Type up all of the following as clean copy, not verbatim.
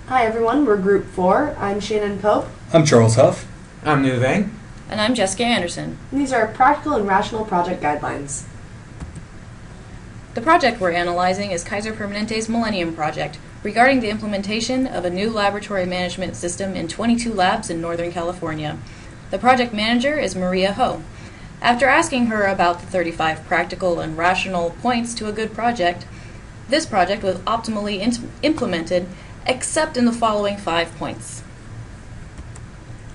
Hi everyone, we're Group 4. I'm Shannon Pope. I'm Charles Huff. I'm New Vang. And I'm Jessica Anderson. And these are practical and rational project guidelines. The project we're analyzing is Kaiser Permanente's Millennium project regarding the implementation of a new laboratory management system in 22 labs in Northern California. The project manager is Maria Ho. After asking her about the 35 practical and rational points to a good project, this project was optimally implemented except in the following 5 points.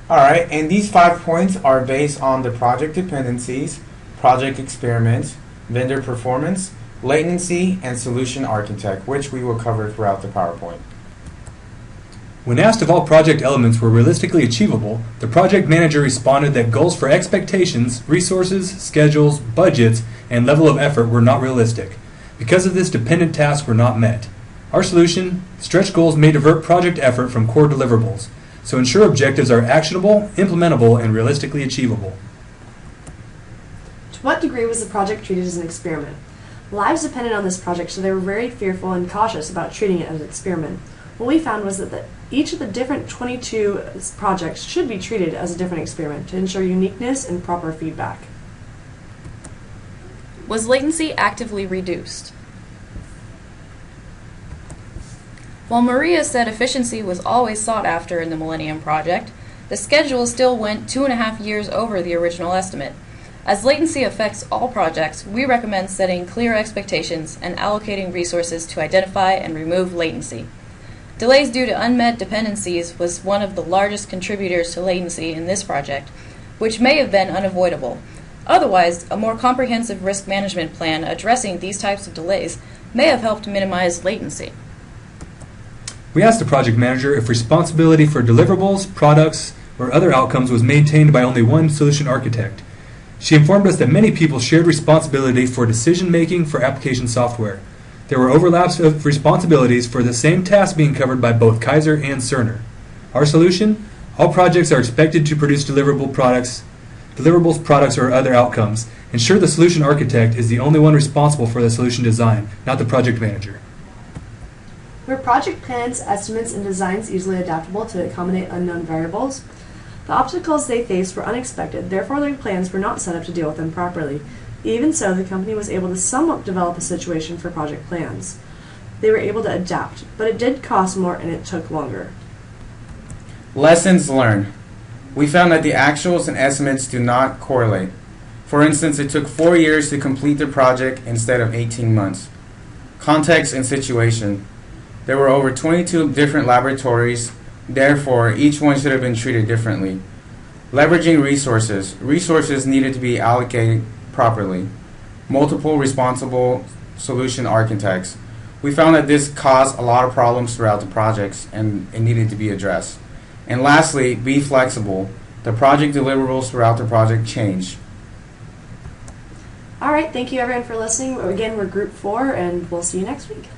Alright, and these 5 points are based on the project dependencies, project experiments, vendor performance, latency, and solution architect, which we will cover throughout the PowerPoint. When asked if all project elements were realistically achievable, the project manager responded that goals for expectations, resources, schedules, budgets, and level of effort were not realistic. Because of this, dependent tasks were not met. Our solution: stretch goals may divert project effort from core deliverables, so ensure objectives are actionable, implementable, and realistically achievable. To what degree was the project treated as an experiment? Lives depended on this project, so they were very fearful and cautious about treating it as an experiment. What we found was that each of the different 22 projects should be treated as a different experiment to ensure uniqueness and proper feedback. Was latency actively reduced? While Maria said efficiency was always sought after in the Millennium project, the schedule still went 2.5 years over the original estimate. As latency affects all projects, we recommend setting clear expectations and allocating resources to identify and remove latency. Delays due to unmet dependencies was one of the largest contributors to latency in this project, which may have been unavoidable. Otherwise, a more comprehensive risk management plan addressing these types of delays may have helped minimize latency. We asked the project manager if responsibility for deliverables, products, or other outcomes was maintained by only one solution architect. She informed us that many people shared responsibility for decision-making for application software. There were overlaps of responsibilities for the same task being covered by both Kaiser and Cerner. Our solution: all projects are expected to produce deliverables, products, or other outcomes. Ensure the solution architect is the only one responsible for the solution design, not the project manager. Were project plans, estimates, and designs easily adaptable to accommodate unknown variables? The obstacles they faced were unexpected, therefore their plans were not set up to deal with them properly. Even so, the company was able to somewhat develop a situation for project plans. They were able to adapt, but it did cost more and it took longer. Lessons learned. We found that the actuals and estimates do not correlate. For instance, it took 4 years to complete the project instead of 18 months. Context and situation. There were over 22 different laboratories, therefore each one should have been treated differently. Leveraging resources. Resources needed to be allocated properly. Multiple responsible solution architects. We found that this caused a lot of problems throughout the projects and it needed to be addressed. And lastly, be flexible. The project deliverables throughout the project change. Alright, thank you everyone for listening. Again, we're Group 4 and we'll see you next week.